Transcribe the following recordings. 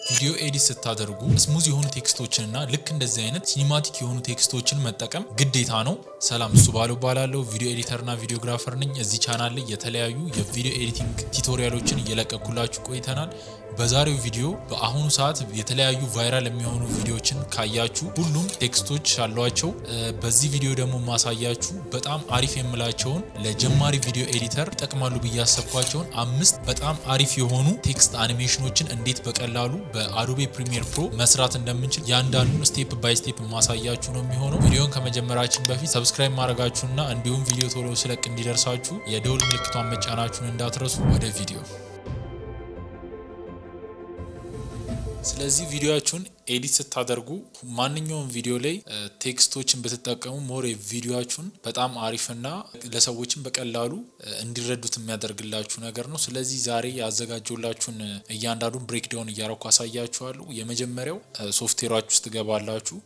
ቪዲዮ ኤዲት ስታደርጉ ስሙዝ የሆኑ ቴክስቶችንና ልክ እንደዚህ አይነት ሲኒማቲክ የሆኑ ቴክስቶችን መጠቀም ግዴታ ነው። ሰላም እሱ ባለው ቪዲዮ ኤዲተርና ቪዲዮግራፈር ነኝ። እዚህ ቻናል ላይ የተለያዩ የቪዲዮ ኤዲቲንግ ቱቶሪያሎችን እየለቀኩላችሁ ቆይተናል። በዛሬው ቪዲዮ በአሁኑ ሰዓት የተለያዩ ቫይራል የሚሆኑ ቪዲዮዎችን ካያችሁ ሁሉም ቴክስቶች አሏቸው። በዚህ ቪዲዮ ደግሞ ማሳያችሁ በጣም አሪፍ የምላቸውን ለጀማሪ ቪዲዮ ኤዲተር ይጠቅማሉ ብዬ ያሰብኳቸውን 5 በጣም አሪፍ የሆኑ ቴክስት አኒሜሽኖችን እንዴት በቀላሉ በአዶቤ ፕሪሚየር ፕሮ መስራት እንደምንችል ያንዳንዱን ስቴፕ ባይ ስቴፕ ማሳያችሁ ነው የሚሆነው። ቪዲዮን ከመጀመራችን በፊት ሰብስክራይብ ማድረጋችሁና እንዲሁም ቪዲዮ ቶሎ ስለቅ እንዲደርሳችሁ የደውል ምልክቷን መጫናችሁን እንዳትረሱ። ወደ ቪዲዮ። ስለዚህ ቪዲዮአችሁን ኤዲት ስታደርጉ ማንኛውም ቪዲዮ ላይ ቴክስቶችን ብትጠቀሙ ሞር ቪዲዮአችሁን በጣም አሪፍና ለሰዎችም በቀላሉ እንዲረዱት የሚያደርግላችሁ ነገር ነው። ስለዚህ ዛሬ ያዘጋጀውላችሁን እያንዳንዱን ብሬክዳውን እያረኩ አሳያችኋለሁ። የመጀመሪያው ሶፍትዌራችሁ ውስጥ ትገባላችሁ።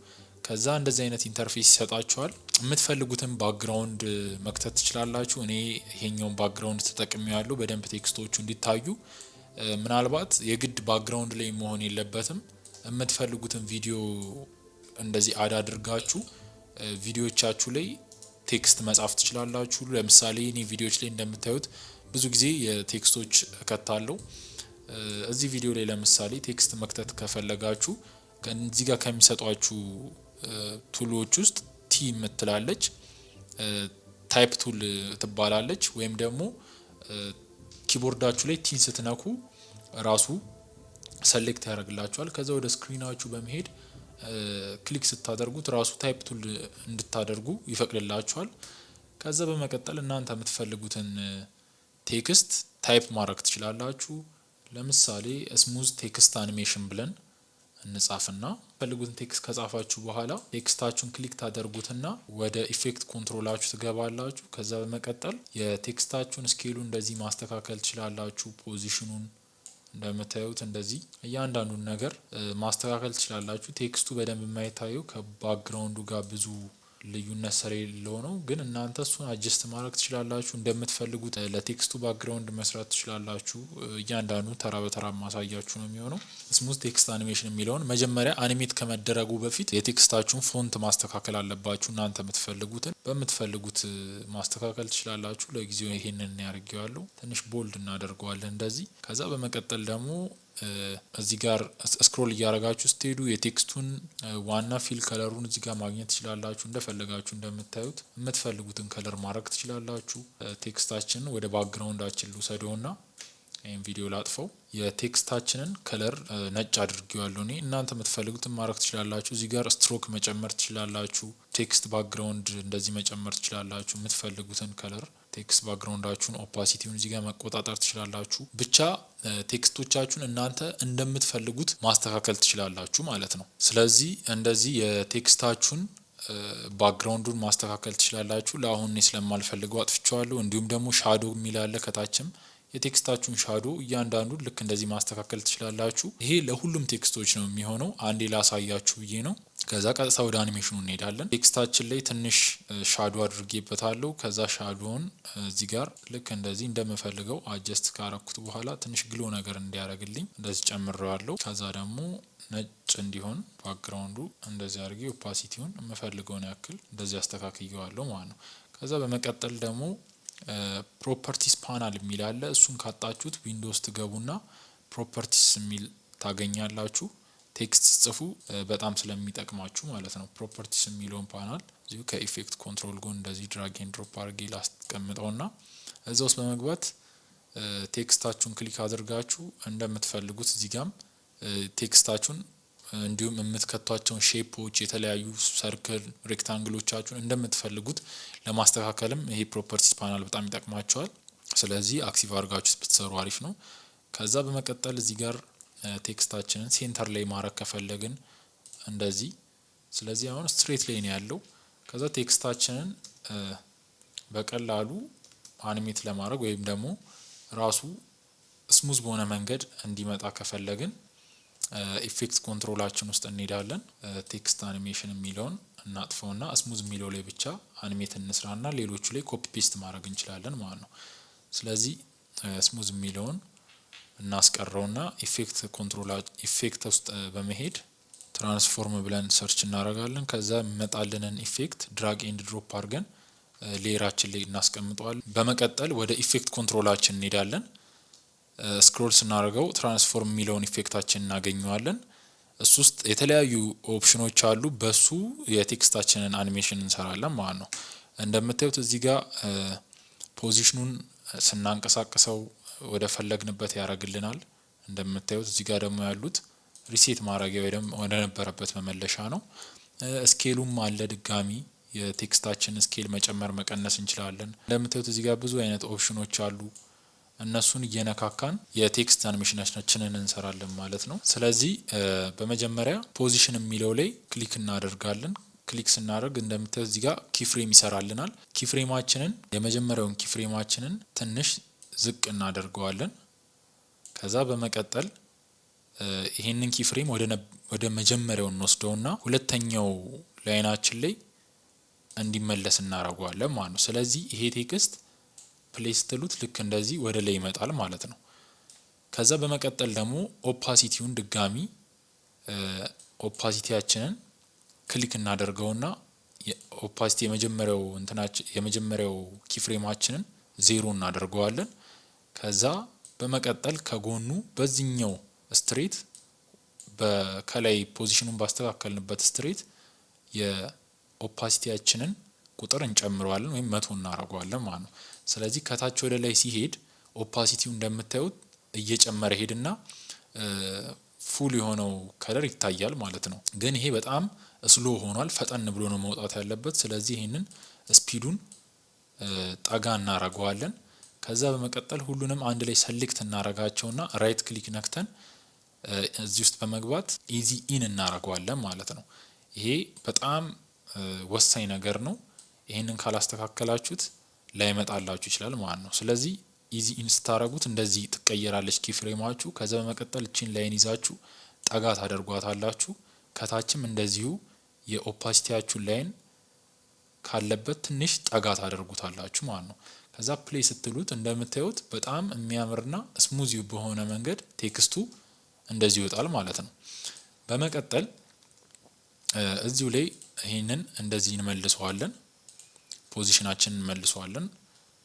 ከዛ እንደዚህ አይነት ኢንተርፌስ ይሰጣችኋል። የምትፈልጉትን ባክግራውንድ መክተት ትችላላችሁ። እኔ ይሄኛውን ባክግራውንድ ተጠቅሜያለሁ በደንብ ቴክስቶቹ እንዲታዩ። ምናልባት የግድ ባክግራውንድ ላይ መሆን የለበትም። የምትፈልጉትን ቪዲዮ እንደዚህ አድ አድርጋችሁ ቪዲዮቻችሁ ላይ ቴክስት መጻፍ ትችላላችሁ። ለምሳሌ እኔ ቪዲዮች ላይ እንደምታዩት ብዙ ጊዜ የቴክስቶች እከታለሁ። እዚህ ቪዲዮ ላይ ለምሳሌ ቴክስት መክተት ከፈለጋችሁ ከዚህ ጋር ከሚሰጧችሁ ቱሎች ውስጥ ቲ የምትላለች ታይፕ ቱል ትባላለች። ወይም ደግሞ ኪቦርዳችሁ ላይ ቲን ስትነኩ ራሱ ሰሌክት ያደርግላችኋል። ከዛ ወደ ስክሪናችሁ በመሄድ ክሊክ ስታደርጉት ራሱ ታይፕ ቱል እንድታደርጉ ይፈቅድላችኋል። ከዛ በመቀጠል እናንተ የምትፈልጉትን ቴክስት ታይፕ ማድረግ ትችላላችሁ። ለምሳሌ ስሙዝ ቴክስት አኒሜሽን ብለን እንጻፍና ፈልጉትን ቴክስት ከጻፋችሁ በኋላ ቴክስታችሁን ክሊክ ታደርጉትና ወደ ኢፌክት ኮንትሮላችሁ ትገባላችሁ። ከዛ በመቀጠል የቴክስታችሁን ስኬሉ እንደዚህ ማስተካከል ትችላላችሁ። ፖዚሽኑን እንደምታዩት እንደዚህ እያንዳንዱን ነገር ማስተካከል ትችላላችሁ። ቴክስቱ በደንብ የማይታየው ከባክግራውንዱ ጋር ብዙ ልዩነት ስለሌለው ነው። ግን እናንተ እሱን አጀስት ማድረግ ትችላላችሁ እንደምትፈልጉት። ለቴክስቱ ባክግራውንድ መስራት ትችላላችሁ። እያንዳንዱ ተራ በተራ ማሳያችሁ ነው የሚሆነው። ስሙዝ ቴክስት አኒሜሽን የሚለውን መጀመሪያ አኒሜት ከመደረጉ በፊት የቴክስታችሁን ፎንት ማስተካከል አለባችሁ። እናንተ የምትፈልጉትን በምትፈልጉት ማስተካከል ትችላላችሁ። ለጊዜው ይሄንን ያርጌዋለሁ። ትንሽ ቦልድ እናደርገዋለን እንደዚህ። ከዛ በመቀጠል ደግሞ እዚህ ጋር ስክሮል እያረጋችሁ ስትሄዱ የቴክስቱን ዋና ፊል ከለሩን እዚህ ጋር ማግኘት ትችላላችሁ። እንደፈለጋችሁ እንደምታዩት የምትፈልጉትን ከለር ማድረግ ትችላላችሁ። ቴክስታችንን ወደ ባክግራውንዳችን ልውሰደውና ይሄን ቪዲዮ ላጥፈው። የቴክስታችንን ከለር ነጭ አድርጌዋለሁ እኔ። እናንተ የምትፈልጉትን ማድረግ ትችላላችሁ። እዚህ ጋር ስትሮክ መጨመር ትችላላችሁ። ቴክስት ባክግራውንድ እንደዚህ መጨመር ትችላላችሁ። የምትፈልጉትን ከለር ቴክስት ባክግራውንዳችሁን ኦፓሲቲውን እዚህ ጋር መቆጣጠር ትችላላችሁ። ብቻ ቴክስቶቻችሁን እናንተ እንደምትፈልጉት ማስተካከል ትችላላችሁ ማለት ነው። ስለዚህ እንደዚህ የቴክስታችሁን ባክግራውንዱን ማስተካከል ትችላላችሁ። ለአሁን እኔ ስለማልፈልገው አጥፍቼዋለሁ። እንዲሁም ደግሞ ሻዶ የሚል አለ ከታችም የቴክስታችሁን ሻዶ እያንዳንዱ ልክ እንደዚህ ማስተካከል ትችላላችሁ። ይሄ ለሁሉም ቴክስቶች ነው የሚሆነው። አንዴ ላሳያችሁ ብዬ ነው። ከዛ ቀጥታ ወደ አኒሜሽኑ እንሄዳለን። ቴክስታችን ላይ ትንሽ ሻዶ አድርጌበታለሁ። ከዛ ሻዶውን እዚህ ጋር ልክ እንደዚህ እንደምፈልገው አጀስት ካረኩት በኋላ ትንሽ ግሎ ነገር እንዲያደርግልኝ እንደዚህ ጨምሬዋለሁ። ከዛ ደግሞ ነጭ እንዲሆን ባክግራውንዱ እንደዚህ አድርጌ ኦፓሲቲውን የምፈልገውን ያክል እንደዚህ አስተካክየዋለሁ ማለት ነው። ከዛ በመቀጠል ደግሞ ፕሮፐርቲስ ፓናል የሚል አለ። እሱን ካጣችሁት ዊንዶውስ ትገቡና ፕሮፐርቲስ የሚል ታገኛላችሁ። ቴክስት ጽፉ በጣም ስለሚጠቅማችሁ ማለት ነው። ፕሮፐርቲስ የሚለውን ፓናል እዚሁ ከኢፌክት ኮንትሮል ጎን እንደዚህ ድራግ ኤንድ ድሮፕ አድርጌ ላስቀምጠውና እዛ ውስጥ በመግባት ቴክስታችሁን ክሊክ አድርጋችሁ እንደምትፈልጉት እዚህ ጋም ቴክስታችሁን እንዲሁም የምትከቷቸውን ሼፖች የተለያዩ ሰርክል ሬክታንግሎቻችሁን እንደምትፈልጉት ለማስተካከልም ይሄ ፕሮፐርቲስ ፓናል በጣም ይጠቅማቸዋል። ስለዚህ አክቲቭ አድርጋችሁ ብትሰሩ አሪፍ ነው። ከዛ በመቀጠል እዚህ ጋር ቴክስታችንን ሴንተር ላይ ማድረግ ከፈለግን እንደዚህ። ስለዚህ አሁን ስትሬት ላይ ነው ያለው። ከዛ ቴክስታችንን በቀላሉ አኒሜት ለማድረግ ወይም ደግሞ ራሱ ስሙዝ በሆነ መንገድ እንዲመጣ ከፈለግን ኢፌክት ኮንትሮላችን ውስጥ እንሄዳለን። ቴክስት አኒሜሽን የሚለውን እናጥፈውና ስሙዝ የሚለው ላይ ብቻ አኒሜት እንስራና ሌሎቹ ላይ ኮፒ ፔስት ማድረግ እንችላለን ማለት ነው። ስለዚህ ስሙዝ የሚለውን እናስቀረውና ኢፌክት ውስጥ በመሄድ ትራንስፎርም ብለን ሰርች እናደርጋለን። ከዛ መጣልንን ኢፌክት ድራግ ኤንድ ድሮፕ አድርገን ሌየራችን ላይ እናስቀምጠዋለን። በመቀጠል ወደ ኢፌክት ኮንትሮላችን እንሄዳለን። ስክሮል ስናደርገው ትራንስፎርም የሚለውን ኢፌክታችን እናገኘዋለን። እሱ ውስጥ የተለያዩ ኦፕሽኖች አሉ። በሱ የቴክስታችንን አኒሜሽን እንሰራለን ማለት ነው። እንደምታዩት እዚህ ጋር ፖዚሽኑን ስናንቀሳቅሰው ወደ ፈለግንበት ያደርግልናል። እንደምታዩት እዚህ ጋር ደግሞ ያሉት ሪሴት ማድረጊያ ወይ ደግሞ ወደ ነበረበት መመለሻ ነው። ስኬሉም አለ። ድጋሚ የቴክስታችን ስኬል መጨመር መቀነስ እንችላለን። እንደምታዩት እዚህ ጋር ብዙ አይነት ኦፕሽኖች አሉ። እነሱን እየነካካን የቴክስት አኒሜሽናችንን እንሰራለን ማለት ነው። ስለዚህ በመጀመሪያ ፖዚሽን የሚለው ላይ ክሊክ እናደርጋለን። ክሊክ ስናደርግ እንደምታዩት እዚህ ጋር ኪፍሬም ይሰራልናል። ኪፍሬማችንን የመጀመሪያውን ኪፍሬማችንን ትንሽ ዝቅ እናደርገዋለን። ከዛ በመቀጠል ይሄንን ኪፍሬም ወደ መጀመሪያው እንወስደውና ሁለተኛው ላይናችን ላይ እንዲመለስ እናደርገዋለን ማለት ነው። ስለዚህ ይሄ ቴክስት ፕሌይ ስትሉት ልክ እንደዚህ ወደ ላይ ይመጣል ማለት ነው። ከዛ በመቀጠል ደግሞ ኦፓሲቲውን ድጋሚ ኦፓሲቲያችንን ክሊክ እናደርገውና ኦፓሲቲ የመጀመሪያው ኪፍሬማችንን 0 እናደርገዋለን። ከዛ በመቀጠል ከጎኑ በዚህኛው ስትሬት ከላይ ፖዚሽኑን ባስተካከልንበት ስትሬት የኦፓሲቲያችንን ቁጥር እንጨምረዋለን ወይም 100 እናደርገዋለን ማለት ነው። ስለዚህ ከታች ወደ ላይ ሲሄድ ኦፓሲቲው እንደምታዩት እየጨመረ ሄድና ፉል የሆነው ከለር ይታያል ማለት ነው። ግን ይሄ በጣም ስሎ ሆኗል። ፈጠን ብሎ ነው መውጣት ያለበት። ስለዚህ ይሄንን ስፒዱን ጠጋ እናደርገዋለን። ከዛ በመቀጠል ሁሉንም አንድ ላይ ሰሌክት እናደርጋቸውና ራይት ክሊክ ነክተን እዚህ ውስጥ በመግባት ኢዚ ኢን እናደርገዋለን ማለት ነው። ይሄ በጣም ወሳኝ ነገር ነው። ይሄንን ካላስተካከላችሁት ላይመጣላችሁ ይችላል ማለት ነው። ስለዚህ ኢዚ ኢን ስታረጉት እንደዚህ ትቀየራለች ኪፍሬማችሁ። ከዛ በመቀጠል እቺን ላይን ይዛችሁ ጠጋ ታደርጓታላችሁ። ከታችም እንደዚሁ የኦፓሲቲያችሁ ላይን ካለበት ትንሽ ጠጋ ታደርጉታላችሁ ማለት ነው። ከዛ ፕሌይ ስትሉት እንደምታዩት በጣም የሚያምርና ስሙዝ በሆነ መንገድ ቴክስቱ እንደዚህ ይወጣል ማለት ነው። በመቀጠል እዚሁ ላይ ይሄንን እንደዚህ እንመልሰዋለን። ፖዚሽናችንን እንመልሰዋለን።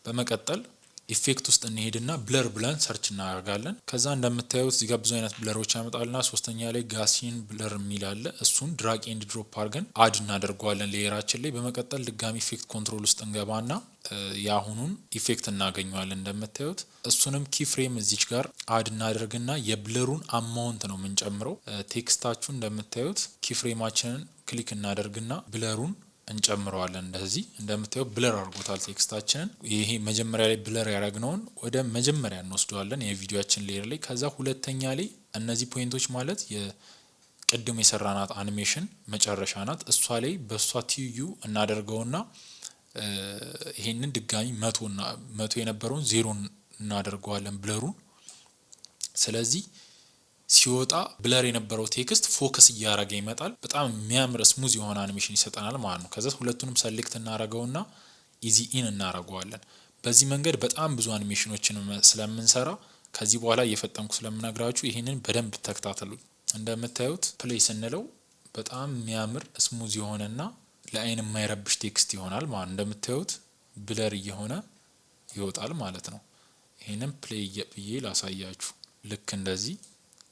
በመቀጠል ኢፌክት ውስጥ እንሄድና ብለር ብለን ሰርች እናደርጋለን። ከዛ እንደምታዩት እዚህ ጋር ብዙ አይነት ብለሮች ያመጣልና ሶስተኛ ላይ ጋሲን ብለር የሚል አለ። እሱን ድራግ ኤንድ ድሮፕ አድርገን አድ እናደርገዋለን ሌየራችን ላይ። በመቀጠል ድጋሚ ኢፌክት ኮንትሮል ውስጥ እንገባና የአሁኑን ኢፌክት እናገኘዋለን። እንደምታዩት እሱንም ኪፍሬም እዚች ጋር አድ እናደርግና የብለሩን አማውንት ነው የምንጨምረው። ቴክስታችሁ እንደምታዩት ኪፍሬማችንን ክሊክ እናደርግና ብለሩን እንጨምረዋለን። እንደዚህ እንደምታዩት ብለር አድርጎታል ቴክስታችንን። ይሄ መጀመሪያ ላይ ብለር ያደረግነውን ወደ መጀመሪያ እንወስደዋለን የቪዲዮአችን ሌየር ላይ። ከዛ ሁለተኛ ላይ እነዚህ ፖይንቶች ማለት የቅድም የሰራናት አኒሜሽን መጨረሻ ናት። እሷ ላይ በእሷ ትይዩ እናደርገውና ይሄንን ድጋሚ 100 የነበረውን 0 እናደርገዋለን ብለሩን። ስለዚህ ሲወጣ ብለር የነበረው ቴክስት ፎከስ እያደረገ ይመጣል። በጣም የሚያምር ስሙዝ የሆነ አኒሜሽን ይሰጠናል ማለት ነው። ከዛ ሁለቱንም ሰሌክት እናደርገውና ኢዚ ኢን እናደርገዋለን። በዚህ መንገድ በጣም ብዙ አኒሜሽኖችን ስለምንሰራ ከዚህ በኋላ እየፈጠንኩ ስለምነግራችሁ ይሄንን በደንብ ተከታተሉ። እንደምታዩት ፕሌይ ስንለው በጣም የሚያምር ስሙዝ የሆነና ለአይን የማይረብሽ ቴክስት ይሆናል ማለት ነው። እንደምታዩት ብለር እየሆነ ይወጣል ማለት ነው። ይሄንን ፕሌይ ብዬ ላሳያችሁ። ልክ እንደዚህ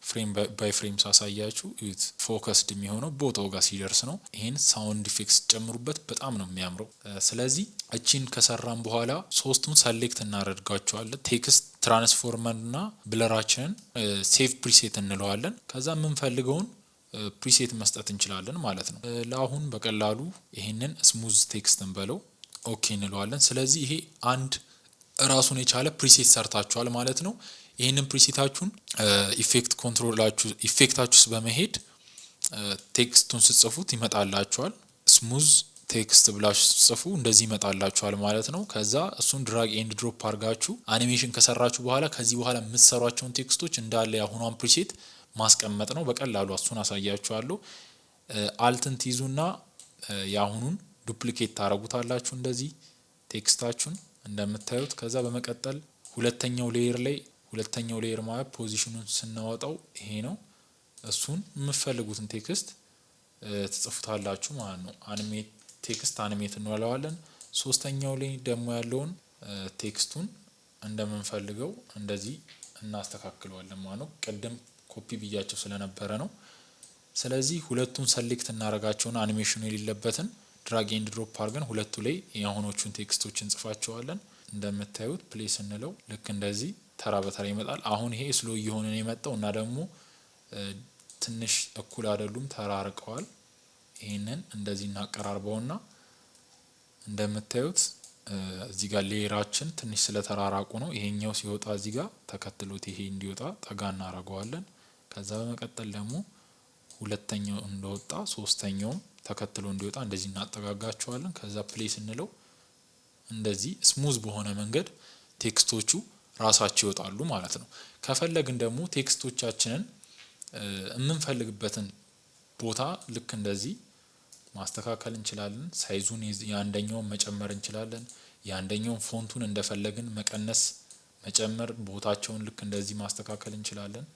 ፍሬም ባይ ፍሬም ሳሳያችሁ እዩት። ፎከስድ የሚሆነው ቦታው ጋር ሲደርስ ነው። ይሄን ሳውንድ ኢፌክትስ ጨምሩበት፣ በጣም ነው የሚያምረው። ስለዚህ እቺን ከሰራን በኋላ ሶስቱን ሰሌክት እናደርጋቸዋለን። ቴክስት፣ ትራንስፎርመር እና ብለራችንን ሴቭ ፕሪሴት እንለዋለን። ከዛ የምንፈልገውን ፕሪሴት መስጠት እንችላለን ማለት ነው። ለአሁን በቀላሉ ይሄንን ስሙዝ ቴክስት እንበለው ኦኬ እንለዋለን። ስለዚህ ይሄ አንድ ራሱን የቻለ ፕሪሴት ሰርታችኋል ማለት ነው። ይህንን ፕሪሴታችሁን ኢፌክት ኮንትሮላችሁ ኢፌክታችሁስ በመሄድ ቴክስቱን ስትጽፉት ይመጣላችኋል። ስሙዝ ቴክስት ብላችሁ ስትጽፉ እንደዚህ ይመጣላችኋል ማለት ነው። ከዛ እሱን ድራግ ኤንድ ድሮፕ አድርጋችሁ አኒሜሽን ከሰራችሁ በኋላ ከዚህ በኋላ የምትሰሯቸውን ቴክስቶች እንዳለ ያሁኗን ፕሪሴት ማስቀመጥ ነው። በቀላሉ እሱን አሳያችኋለሁ። አልትን ትይዙና ያሁኑን ዱፕሊኬት ታረጉታላችሁ እንደዚህ ቴክስታችሁን እንደምታዩት። ከዛ በመቀጠል ሁለተኛው ሌየር ላይ ሁለተኛው ሌየር ማለት ፖዚሽኑን ስናወጣው ይሄ ነው። እሱን የምትፈልጉትን ቴክስት ትጽፉታላችሁ ማለት ነው። አኒሜት ቴክስት አኒሜት እንለዋለን። ሶስተኛው ላይ ደግሞ ያለውን ቴክስቱን እንደምንፈልገው እንደዚህ እናስተካክለዋለን ማለት ነው። ቀደም ኮፒ ብያቸው ስለነበረ ነው። ስለዚህ ሁለቱን ሰሌክት እናረጋቸውና አኒሜሽኑ የሌለበትን ድራግ ኤንድ ድሮፕ አድርገን ሁለቱ ላይ የአሁኖቹን ቴክስቶች እንጽፋቸዋለን። እንደምታዩት ፕሌስ እንለው ልክ እንደዚህ ተራ በተራ ይመጣል። አሁን ይሄ ስሎ እየሆነ ነው የመጣው እና ደግሞ ትንሽ እኩል አይደሉም፣ ተራርቀዋል። ይሄንን እንደዚህ እናቀራርበውና እንደምታዩት እዚህ ጋር ሌየራችን ትንሽ ስለተራራቁ ነው። ይሄኛው ሲወጣ እዚህ ጋር ተከትሎት ይሄ እንዲወጣ ጠጋ እናረጋዋለን። ከዛ በመቀጠል ደግሞ ሁለተኛው እንደወጣ ሶስተኛውም ተከትሎ እንዲወጣ እንደዚህ እናጠጋጋቸዋለን። ከዛ ፕሌስ እንለው እንደዚህ ስሙዝ በሆነ መንገድ ቴክስቶቹ ራሳቸው ይወጣሉ ማለት ነው። ከፈለግን ደግሞ ቴክስቶቻችንን የምንፈልግበትን ቦታ ልክ እንደዚህ ማስተካከል እንችላለን። ሳይዙን የአንደኛውን መጨመር እንችላለን። የአንደኛውን ፎንቱን እንደፈለግን መቀነስ መጨመር፣ ቦታቸውን ልክ እንደዚህ ማስተካከል እንችላለን።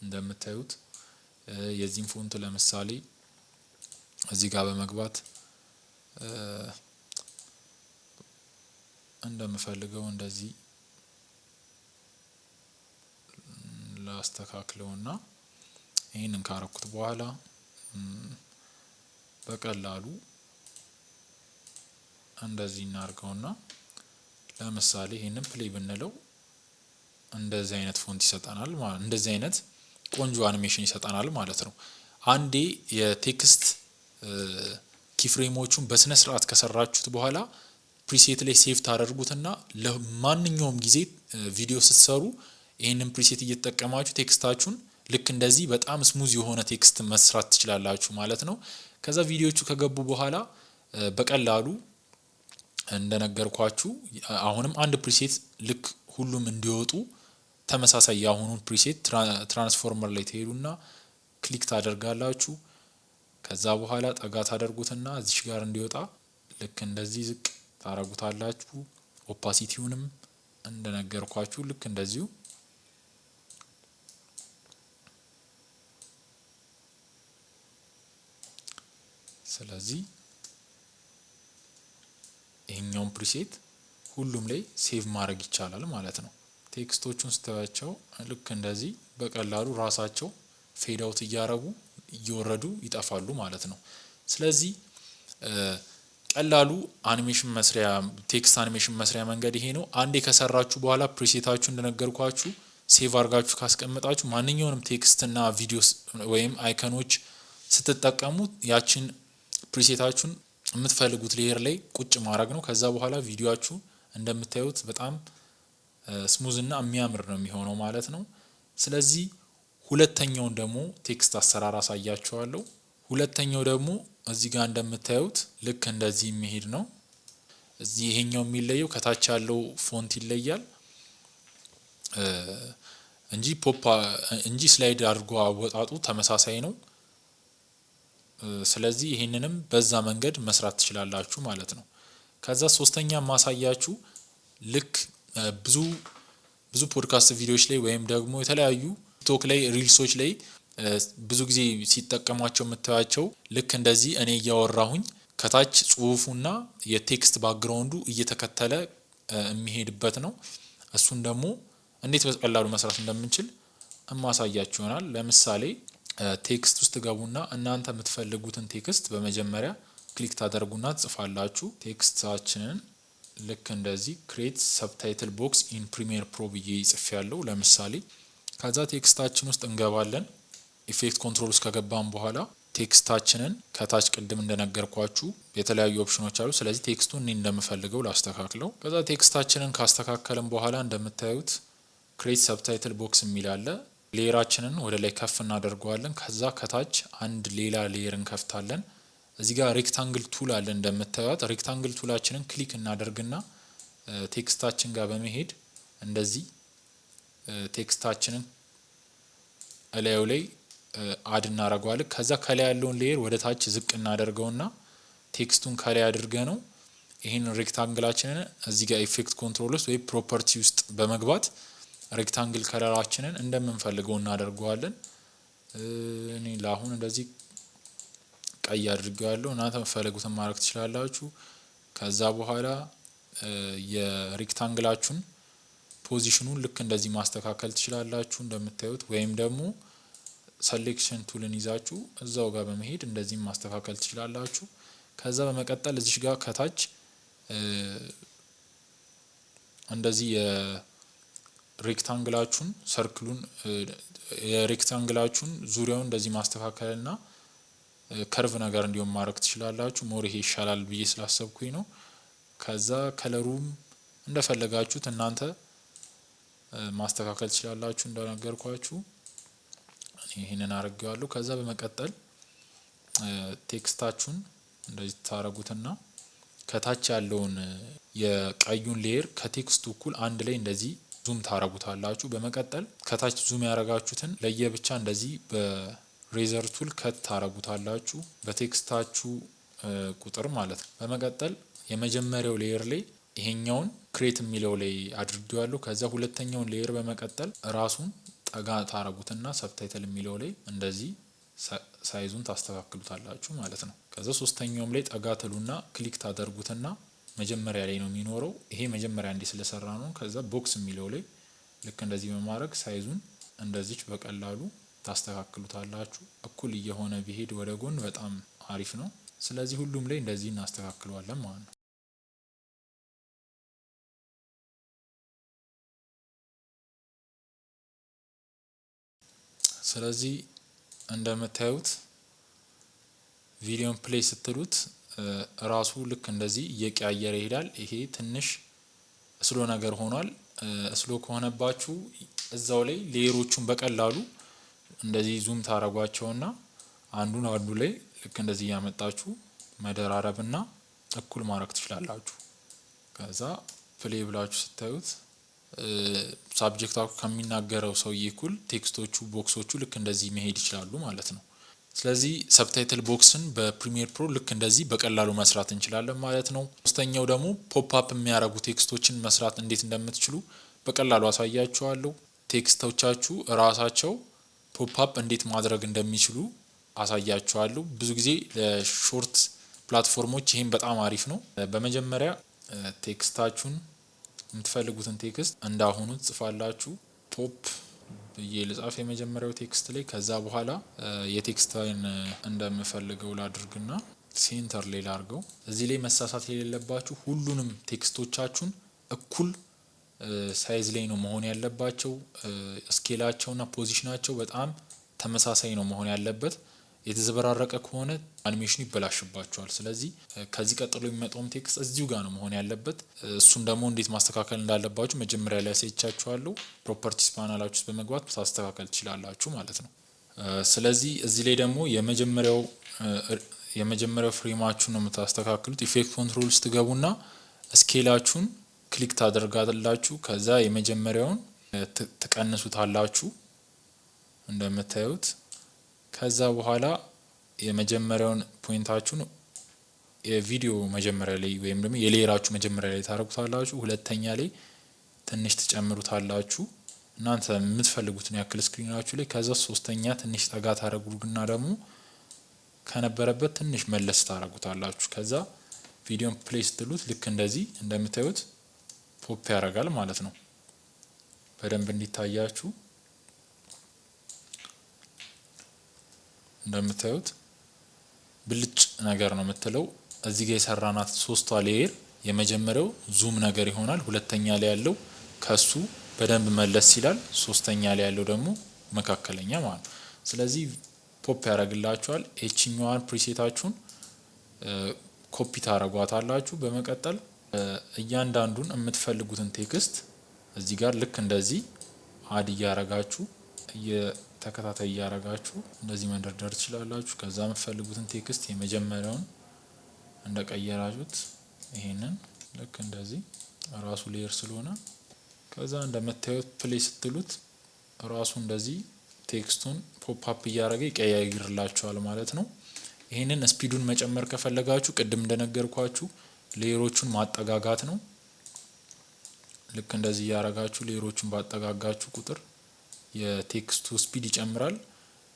እንደምታዩት የዚህን ፎንት ለምሳሌ እዚህ ጋር በመግባት እንደምፈልገው እንደዚህ ላስተካክለውና ይሄንን ካረኩት በኋላ በቀላሉ እንደዚህ እናርገውና ለምሳሌ ይሄንን ፕሌይ ብንለው እንደዚህ አይነት ፎንት ይሰጣናል ማለት እንደዚህ አይነት ቆንጆ አኒሜሽን ይሰጣናል ማለት ነው። አንዴ የቴክስት ኪፍሬሞቹን በስነ ስርዓት ከሰራችሁት በኋላ ፕሪሴት ላይ ሴቭ ታደርጉትና ለማንኛውም ጊዜ ቪዲዮ ስትሰሩ ይሄንን ፕሪሴት እየተጠቀማችሁ ቴክስታችሁን ልክ እንደዚህ በጣም ስሙዝ የሆነ ቴክስት መስራት ትችላላችሁ ማለት ነው። ከዛ ቪዲዮቹ ከገቡ በኋላ በቀላሉ እንደነገርኳችሁ አሁንም አንድ ፕሪሴት ልክ ሁሉም እንዲወጡ ተመሳሳይ ያሁኑን ፕሪሴት ትራንስፎርመር ላይ ትሄዱና ክሊክ ታደርጋላችሁ። ከዛ በኋላ ጠጋ ታደርጉትና እዚህ ጋር እንዲወጣ ልክ እንደዚህ ዝቅ ታረጉታላችሁ። ኦፓሲቲውንም እንደነገርኳችሁ ልክ እንደዚሁ ስለዚህ ይሄኛውን ፕሪሴት ሁሉም ላይ ሴቭ ማድረግ ይቻላል ማለት ነው። ቴክስቶቹን ስተዋቸው ልክ እንደዚህ በቀላሉ ራሳቸው ፌድ አውት እያረጉ እየወረዱ ይጠፋሉ ማለት ነው። ስለዚህ ቀላሉ አኒሜሽን መስሪያ ቴክስት አኒሜሽን መስሪያ መንገድ ይሄ ነው። አንዴ ከሰራችሁ በኋላ ፕሪሴታችሁ እንደነገርኳችሁ ሴቭ አድርጋችሁ ካስቀመጣችሁ ማንኛውንም ቴክስት እና ቪዲዮስ ወይም አይከኖች ስትጠቀሙ ያችን ፕሪሴታችሁን የምትፈልጉት ሌየር ላይ ቁጭ ማድረግ ነው። ከዛ በኋላ ቪዲዮአችሁ እንደምታዩት በጣም ስሙዝ እና የሚያምር ነው የሚሆነው ማለት ነው። ስለዚህ ሁለተኛውን ደግሞ ቴክስት አሰራር አሳያችኋለሁ። ሁለተኛው ደግሞ እዚህ ጋር እንደምታዩት ልክ እንደዚህ የሚሄድ ነው። እዚህ ይሄኛው የሚለየው ከታች ያለው ፎንት ይለያል እንጂ ስላይድ አድርጎ አወጣጡ ተመሳሳይ ነው። ስለዚህ ይሄንንም በዛ መንገድ መስራት ትችላላችሁ ማለት ነው። ከዛ ሶስተኛ ማሳያችሁ ልክ ብዙ ፖድካስት ቪዲዮዎች ላይ ወይም ደግሞ የተለያዩ ቲክቶክ ላይ ሪልሶች ላይ ብዙ ጊዜ ሲጠቀሟቸው የምታዩቸው ልክ እንደዚህ እኔ እያወራሁኝ ከታች ጽሁፉና የቴክስት ባክግራውንዱ እየተከተለ የሚሄድበት ነው። እሱን ደግሞ እንዴት በቀላሉ መስራት እንደምንችል ማሳያችሁ ይሆናል። ለምሳሌ ቴክስት ውስጥ ገቡና እናንተ የምትፈልጉትን ቴክስት በመጀመሪያ ክሊክ ታደርጉና ትጽፋላችሁ። ቴክስታችንን ልክ እንደዚህ ክሬት ሰብታይትል ቦክስ ኢን ፕሪሚየር ፕሮ ብዬ ጽፌያለሁ ለምሳሌ። ከዛ ቴክስታችን ውስጥ እንገባለን። ኢፌክት ኮንትሮል ውስጥ ከገባን በኋላ ቴክስታችንን ከታች ቅድም እንደነገርኳችሁ የተለያዩ ኦፕሽኖች አሉ። ስለዚህ ቴክስቱን እኔ እንደምፈልገው ላስተካክለው። ከዛ ቴክስታችንን ካስተካከልን በኋላ እንደምታዩት ክሬት ሰብታይትል ቦክስ የሚል አለ። ሌየራችንን ወደ ላይ ከፍ እናደርገዋለን። ከዛ ከታች አንድ ሌላ ሌየር እንከፍታለን። እዚህ ጋር ሬክታንግል ቱል አለ እንደምታዩት። ሬክታንግል ቱላችንን ክሊክ እናደርግና ቴክስታችን ጋር በመሄድ እንደዚህ ቴክስታችንን እላዩ ላይ አድ እናደርገዋለን። ከዛ ከላይ ያለውን ሌየር ወደ ታች ዝቅ እናደርገውና ቴክስቱን ከላይ አድርገ ነው ይሄን ሬክታንግላችንን እዚህ ጋር ኢፌክት ኮንትሮል ውስጥ ወይ ፕሮፐርቲ ውስጥ በመግባት ሬክታንግል ከለራችንን እንደምንፈልገው እናደርገዋለን። እኔ ለአሁን እንደዚህ ቀይ አድርጌዋለሁ። እናንተ የምትፈልጉትን ማድረግ ትችላላችሁ። ከዛ በኋላ የሬክታንግላችሁን ፖዚሽኑን ልክ እንደዚህ ማስተካከል ትችላላችሁ እንደምታዩት፣ ወይም ደግሞ ሰሌክሽን ቱልን ይዛችሁ እዛው ጋር በመሄድ እንደዚህ ማስተካከል ትችላላችሁ። ከዛ በመቀጠል እዚህ ጋር ከታች እንደዚህ የሬክታንግላችሁን ሰርክሉን የሬክታንግላችሁን ዙሪያውን እንደዚህ ማስተካከልና ከርቭ ነገር እንዲሆን ማድረግ ትችላላችሁ። ሞር ይሄ ይሻላል ብዬ ስላሰብኩኝ ነው። ከዛ ከለሩም እንደፈለጋችሁት እናንተ ማስተካከል ትችላላችሁ እንደነገርኳችሁ። ይሄንን አድርጌዋለሁ። ከዛ በመቀጠል ቴክስታችሁን እንደዚህ ታረጉትና ከታች ያለውን የቀዩን ሌየር ከቴክስቱ እኩል አንድ ላይ እንደዚህ ዙም ታረጉታላችሁ። በመቀጠል ከታች ዙም ያረጋችሁትን ለየብቻ እንደዚህ በሬዘር ቱል ከት ታረጉታላችሁ በቴክስታችሁ ቁጥር ማለት ነው። በመቀጠል የመጀመሪያው ሌየር ላይ ይሄኛውን ክሬት የሚለው ላይ አድርጌዋለሁ። ከዛ ሁለተኛውን ሌየር በመቀጠል ራሱን ጠጋ ታረጉትና ሰብታይትል የሚለው ላይ እንደዚህ ሳይዙን ታስተካክሉታላችሁ ማለት ነው። ከዛ ሶስተኛውም ላይ ጠጋ ትሉና ክሊክ ታደርጉትና መጀመሪያ ላይ ነው የሚኖረው። ይሄ መጀመሪያ እንዲህ ስለሰራ ነው። ከዛ ቦክስ የሚለው ላይ ልክ እንደዚህ በማድረግ ሳይዙን እንደዚች በቀላሉ ታስተካክሉታላችሁ። እኩል እየሆነ ቢሄድ ወደ ጎን በጣም አሪፍ ነው። ስለዚህ ሁሉም ላይ እንደዚህ እናስተካክለዋለን ማለት ነው። ስለዚህ እንደምታዩት ቪዲዮን ፕሌይ ስትሉት ራሱ ልክ እንደዚህ እየቀያየረ ይሄዳል። ይሄ ትንሽ ስሎ ነገር ሆኗል። ስሎ ከሆነባችሁ እዛው ላይ ሌየሮቹን በቀላሉ እንደዚህ ዙም ታረጓቸውና አንዱ ላይ ልክ እንደዚህ ያመጣችሁ መደራረብና እኩል ማድረግ ትችላላችሁ። ከዛ ፕሌይ ብላችሁ ስታዩት ሳብጀክታችሁ ከሚናገረው ሰውዬ እኩል ቴክስቶቹ ቦክሶቹ ልክ እንደዚህ መሄድ ይችላሉ ማለት ነው። ስለዚህ ሰብታይትል ቦክስን በፕሪሚየር ፕሮ ልክ እንደዚህ በቀላሉ መስራት እንችላለን ማለት ነው። ሶስተኛው ደግሞ ፖፕ አፕ የሚያደርጉ ቴክስቶችን መስራት እንዴት እንደምትችሉ በቀላሉ አሳያችኋለሁ። ቴክስቶቻችሁ ራሳቸው ፖፕ አፕ እንዴት ማድረግ እንደሚችሉ አሳያችኋለሁ። ብዙ ጊዜ ለሾርት ፕላትፎርሞች ይሄን በጣም አሪፍ ነው። በመጀመሪያ ቴክስታችሁን የምትፈልጉትን ቴክስት እንዳሁኑ ጽፋላችሁ። ፖፕ ብዬ ልጻፍ የመጀመሪያው ቴክስት ላይ። ከዛ በኋላ የቴክስታይን እንደምፈልገው ላድርግና ሴንተር ላይ ላርገው። እዚህ ላይ መሳሳት የሌለባችሁ ሁሉንም ቴክስቶቻችሁን እኩል ሳይዝ ላይ ነው መሆን ያለባቸው። ስኬላቸውና ፖዚሽናቸው በጣም ተመሳሳይ ነው መሆን ያለበት። የተዘበራረቀ ከሆነ አኒሜሽኑ ይበላሽባቸዋል። ስለዚህ ከዚህ ቀጥሎ የሚመጣውም ቴክስት እዚሁ ጋር ነው መሆን ያለበት። እሱን ደግሞ እንዴት ማስተካከል እንዳለባችሁ መጀመሪያ ላይ አሳይቻችኋለሁ። ፕሮፐርቲስ ፓናላችሁ ውስጥ በመግባት ማስተካከል ትችላላችሁ ማለት ነው። ስለዚህ እዚህ ላይ ደግሞ የመጀመሪያው ፍሬማችሁን ነው የምታስተካክሉት። ኢፌክት ኮንትሮል ውስጥ ትገቡና ስኬላችሁን ክሊክ ታደርጋላችሁ። ከዛ የመጀመሪያውን ትቀንሱታላችሁ እንደምታዩት። ከዛ በኋላ የመጀመሪያውን ፖይንታችሁን የቪዲዮ መጀመሪያ ላይ ወይም ደግሞ የሌየራችሁ መጀመሪያ ላይ ታረጉታላችሁ። ሁለተኛ ላይ ትንሽ ትጨምሩታላችሁ እናንተ የምትፈልጉትን ያክል ስክሪናችሁ ላይ። ከዛ ሶስተኛ ትንሽ ጠጋ ታረጉና ደግሞ ከነበረበት ትንሽ መለስ ታረጉታላችሁ። ከዛ ቪዲዮን ፕሌይ ስትሉት ልክ እንደዚህ እንደምታዩት ፖፕ ያደርጋል ማለት ነው። በደንብ እንዲታያችሁ እንደምታዩት ብልጭ ነገር ነው የምትለው። እዚህ ጋር የሰራናት ሶስቷ ሌየር የመጀመሪያው ዙም ነገር ይሆናል። ሁለተኛ ላይ ያለው ከሱ በደንብ መለስ ይላል። ሶስተኛ ላይ ያለው ደግሞ መካከለኛ ማለት ነው። ስለዚህ ፖፕ ያደርግላችኋል። ኤችኛዋን ፕሪሴታችሁን ኮፒ ታረጓታላችሁ። በመቀጠል እያንዳንዱን የምትፈልጉትን ቴክስት እዚህ ጋር ልክ እንደዚህ አድ እያረጋችሁ ተከታታይ እያረጋችሁ እንደዚህ መደርደር ትችላላችሁ። ከዛ የምትፈልጉትን ቴክስት የመጀመሪያውን እንደቀየራችሁት ይሄንን ልክ እንደዚህ ራሱ ሌየር ስለሆነ ከዛ እንደምታዩት ፕሌይ ስትሉት ራሱ እንደዚህ ቴክስቱን ፖፕ አፕ እያረገ ይቀያይርላችኋል ማለት ነው። ይሄንን ስፒዱን መጨመር ከፈለጋችሁ ቅድም እንደነገርኳችሁ ሌየሮቹን ማጠጋጋት ነው። ልክ እንደዚህ ያረጋችሁ ሌየሮችን ባጠጋጋችሁ ቁጥር የቴክስቱ ስፒድ ይጨምራል።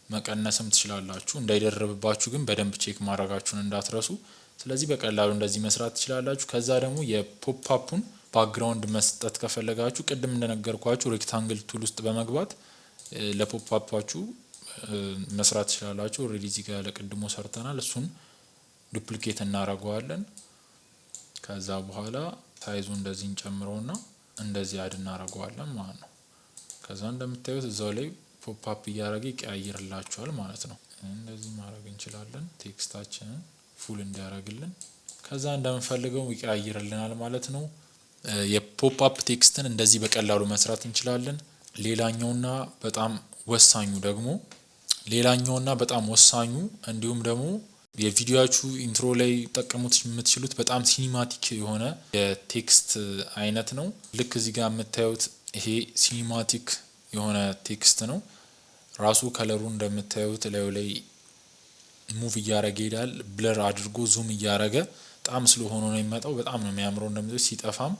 መቀነስም ትችላላችሁ። እንዳይደርብባችሁ ግን በደንብ ቼክ ማድረጋችሁን እንዳትረሱ። ስለዚህ በቀላሉ እንደዚህ መስራት ትችላላችሁ። ከዛ ደግሞ የፖፕ አፑን ባክግራውንድ መስጠት ከፈለጋችሁ ቅድም እንደነገርኳችሁ ሬክታንግል ቱል ውስጥ በመግባት ለፖፕ አፓችሁ መስራት ትችላላችሁ። ኦሬዲ እዚህ ጋር ለቅድሞ ሰርተናል። እሱን ዱፕሊኬት እናደርገዋለን። ከዛ በኋላ ሳይዙ እንደዚህ እንጨምረውና እንደዚህ አድ እናደርገዋለን ማለት ነው። ከዛ እንደምታዩት እዛው ላይ ፖፕ አፕ እያደረገ ይቀያይርላችኋል ማለት ነው። እንደዚህ ማድረግ እንችላለን ቴክስታችንን ፉል እንዲያደርግልን። ከዛ እንደምንፈልገው ይቀያይርልናል ማለት ነው። የፖፕ አፕ ቴክስትን እንደዚህ በቀላሉ መስራት እንችላለን። ሌላኛውና በጣም ወሳኙ እንዲሁም ደግሞ የቪዲዮአችሁ ኢንትሮ ላይ ተጠቀሙት የምትችሉት በጣም ሲኒማቲክ የሆነ የቴክስት አይነት ነው። ልክ እዚህ ጋር የምታዩት ይሄ ሲኒማቲክ የሆነ ቴክስት ነው። ራሱ ከለሩ እንደምታዩት ላይ ሙቭ እያረገ ይሄዳል። ብለር አድርጎ ዙም እያረገ በጣም ስሎ ሆኖ ነው የሚመጣው። በጣም ነው የሚያምረው። እንደምታዩት ሲጠፋም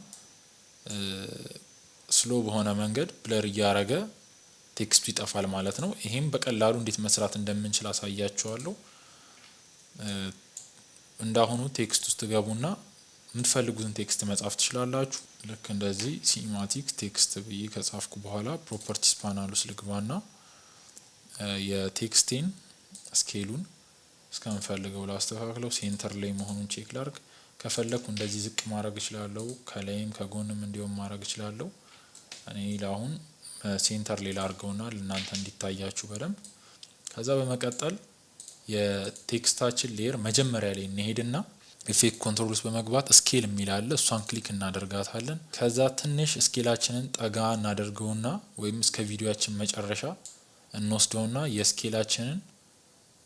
ስሎ በሆነ መንገድ ብለር እያረገ ቴክስቱ ይጠፋል ማለት ነው። ይሄም በቀላሉ እንዴት መስራት እንደምንችል አሳያችኋለሁ። እንዳሁኑ ቴክስት ውስጥ ገቡና የምትፈልጉትን ቴክስት መጻፍ ትችላላችሁ። ልክ እንደዚህ ሲኒማቲክ ቴክስት ብዬ ከጻፍኩ በኋላ ፕሮፐርቲስ ፓናል ውስጥ ልግባና የቴክስቴን ስኬሉን እስከምፈልገው ላስተካክለው። ሴንተር ላይ መሆኑን ቼክ ላርግ። ከፈለኩ እንደዚህ ዝቅ ማድረግ እችላለሁ። ከላይም ከጎንም እንዲሁም ማድረግ እችላለሁ። እኔ ለአሁን ሴንተር ላይ ላርገውና ለእናንተ እንዲታያችሁ በደንብ። ከዛ በመቀጠል የቴክስታችን ሌየር መጀመሪያ ላይ እንሄድና ኢፌክት ኮንትሮል ውስጥ በመግባት ስኬል የሚል አለ። እሷን ክሊክ እናደርጋታለን። ከዛ ትንሽ ስኬላችንን ጠጋ እናደርገውና ወይም እስከ ቪዲዮአችን መጨረሻ እንወስደውና የስኬላችንን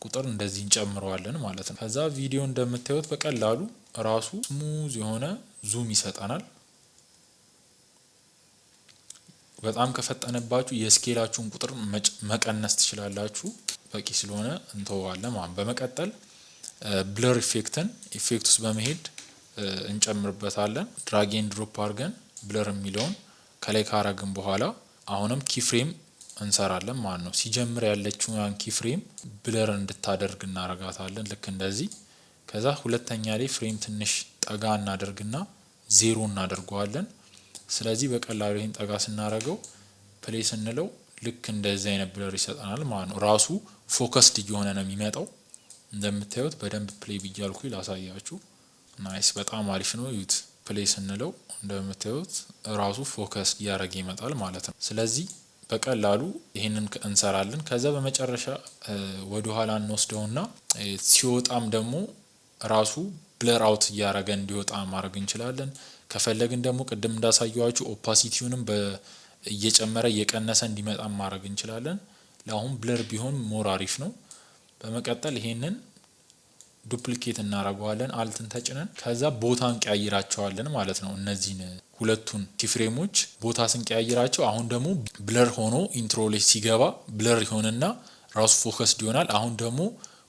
ቁጥር እንደዚህ እንጨምረዋለን ማለት ነው። ከዛ ቪዲዮ እንደምታዩት በቀላሉ ራሱ ስሙዝ የሆነ ዙም ይሰጠናል። በጣም ከፈጠነባችሁ የስኬላችሁን ቁጥር መቀነስ ትችላላችሁ። በቂ ስለሆነ እንተዋለን ማለት። በመቀጠል ብለር ኢፌክትን ኢፌክት ውስጥ በመሄድ እንጨምርበታለን። ድራግ ኤንድ ድሮፕ አድርገን ብለር የሚለውን ከላይ ካረግን በኋላ አሁንም ኪፍሬም እንሰራለን ማለት ነው። ሲጀምር ያለችው ያን ኪፍሬም ብለር እንድታደርግ እናረጋታለን። ልክ እንደዚህ። ከዛ ሁለተኛ ላይ ፍሬም ትንሽ ጠጋ እናደርግና 0 እናደርገዋለን። ስለዚህ በቀላሉ ይሄን ጠጋ ስናረገው ፕሌይ ስንለው ልክ እንደዚህ አይነት ብለር ይሰጠናል ማለት ነው። ራሱ ፎከስድ እየሆነ ነው የሚመጣው። እንደምታዩት በደንብ ፕሌይ ብያልኩ ላሳያችሁ። ናይስ፣ በጣም አሪፍ ነው። ዩት ፕሌይ ስንለው እንደምታዩት ራሱ ፎከስድ እያደረገ ይመጣል ማለት ነው። ስለዚህ በቀላሉ ይሄንን እንሰራለን። ከዛ በመጨረሻ ወደ ኋላ እንወስደውና ሲወጣም ደግሞ ራሱ ብለር አውት እያረገ እንዲወጣ ማድረግ እንችላለን። ከፈለግን ደግሞ ቅድም እንዳሳየዋችሁ ኦፓሲቲውንም እየጨመረ እየቀነሰ እንዲመጣ ማድረግ እንችላለን። ለአሁን ብለር ቢሆን ሞር አሪፍ ነው። በመቀጠል ይሄንን ዱፕሊኬት እናደርገዋለን አልትን ተጭነን። ከዛ ቦታ እንቀያይራቸዋለን ማለት ነው። እነዚህን ሁለቱን ኪፍሬሞች ቦታ ስንቀያይራቸው አሁን ደግሞ ብለር ሆኖ ኢንትሮ ላይ ሲገባ ብለር ይሆንና ራሱ ፎከስድ ይሆናል። አሁን ደግሞ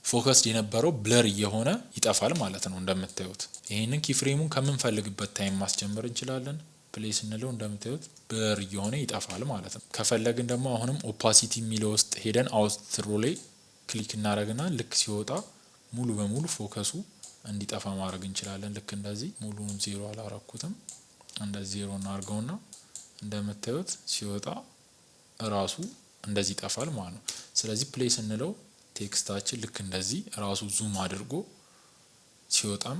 ፎከስድ የነበረው ብለር እየሆነ ይጠፋል ማለት ነው። እንደምታዩት ይሄንን ኪፍሬሙን ከምንፈልግበት ታይም ማስጀመር እንችላለን። ፕሌይ ስንለው እንደምታዩት ብለር እየሆነ ይጠፋል ማለት ነው። ከፈለግን ደግሞ አሁንም ኦፓሲቲ የሚለው ውስጥ ሄደን አውትሮ ላይ ክሊክ እናደርግና ልክ ሲወጣ ሙሉ በሙሉ ፎከሱ እንዲጠፋ ማድረግ እንችላለን። ልክ እንደዚህ ሙሉውን 0 አላረኩትም። እንደዚህ 0 እናርገውና እንደምታዩት ሲወጣ ራሱ እንደዚህ ይጠፋል ማለት ነው። ስለዚህ ፕሌይ ስንለው ቴክስታችን ልክ እንደዚህ ራሱ ዙም አድርጎ ሲወጣም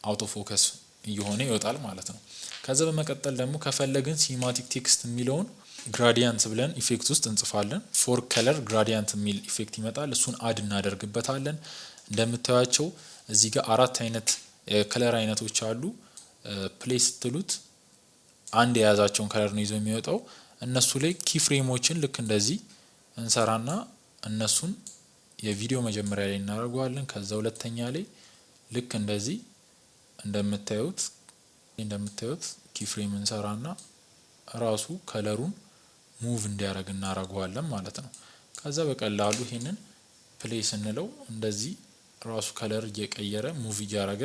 አውቶ ፎከስ እየሆነ ይወጣል ማለት ነው። ከዛ በመቀጠል ደግሞ ከፈለግን ሲኒማቲክ ቴክስት የሚለውን ግራዲያንት ብለን ኢፌክት ውስጥ እንጽፋለን። ፎር ከለር ግራዲያንት የሚል ኢፌክት ይመጣል። እሱን አድ እናደርግበታለን። እንደምታዩቸው እዚህ ጋር 4 አይነት የከለር አይነቶች አሉ። ፕሌይ ስትሉት አንድ የያዛቸውን ከለር ነው ይዞ የሚወጣው። እነሱ ላይ ኪፍሬሞችን ልክ እንደዚህ እንሰራና እነሱን የቪዲዮ መጀመሪያ ላይ እናደርገዋለን። ከዛ ሁለተኛ ላይ ልክ እንደዚህ እንደምታዩት ኪፍሬም እንሰራና ራሱ ከለሩን ሙቭ እንዲያደርግ እናደርገዋለን ማለት ነው። ከዛ በቀላሉ ይሄንን ፕሌይ ስንለው እንደዚህ ራሱ ከለር እየቀየረ ሙቭ እያደረገ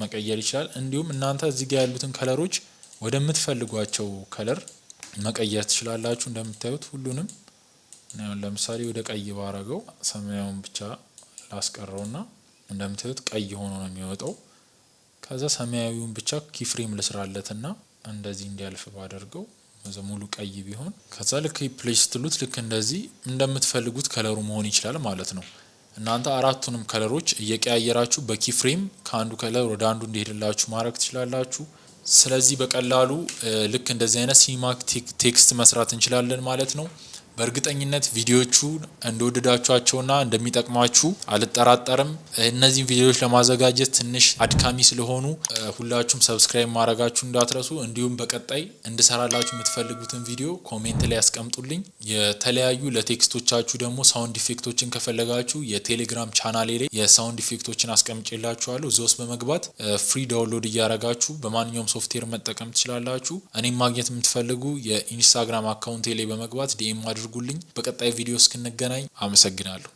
መቀየር ይችላል። እንዲሁም እናንተ እዚህ ጋር ያሉትን ከለሮች ወደምትፈልጓቸው ከለር መቀየር ትችላላችሁ። እንደምታዩት ሁሉንም ለምሳሌ ወደ ቀይ ባረገው ሰማያዊውን ብቻ ላስቀረውና እንደምታዩት ቀይ ሆኖ ነው የሚወጣው። ከዛ ሰማያዊውን ብቻ ኪፍሬም ልስራለትና እንደዚህ እንዲያልፍ ባደርገው ሙሉ ቀይ ቢሆን ከዛ ልክ ፕሌስ ስትሉት ልክ እንደዚህ እንደምትፈልጉት ከለሩ መሆን ይችላል ማለት ነው። እናንተ አራቱንም ከለሮች እየቀያየራችሁ በኪፍሬም ከአንዱ ከለር ወደ አንዱ እንዲሄድላችሁ ማድረግ ትችላላችሁ። ስለዚህ በቀላሉ ልክ እንደዚህ አይነት ሲኒማቲክ ቴክስት መስራት እንችላለን ማለት ነው። በእርግጠኝነት ቪዲዮቹ እንደወደዳችኋቸውና እንደሚጠቅማችሁ አልጠራጠርም። እነዚህን ቪዲዮዎች ለማዘጋጀት ትንሽ አድካሚ ስለሆኑ ሁላችሁም ሰብስክራይብ ማድረጋችሁ እንዳትረሱ። እንዲሁም በቀጣይ እንድሰራላችሁ የምትፈልጉትን ቪዲዮ ኮሜንት ላይ ያስቀምጡልኝ። የተለያዩ ለቴክስቶቻችሁ ደግሞ ሳውንድ ኢፌክቶችን ከፈለጋችሁ የቴሌግራም ቻናሌ ላይ የሳውንድ ኢፌክቶችን አስቀምጬላችኋለሁ። እዛ ውስጥ በመግባት ፍሪ ዳውንሎድ እያረጋችሁ በማንኛውም ሶፍትዌር መጠቀም ትችላላችሁ። እኔም ማግኘት የምትፈልጉ የኢንስታግራም አካውንቴ ላይ በመግባት ዲኤም አድርጉልኝ። በቀጣይ ቪዲዮ እስክንገናኝ አመሰግናለሁ።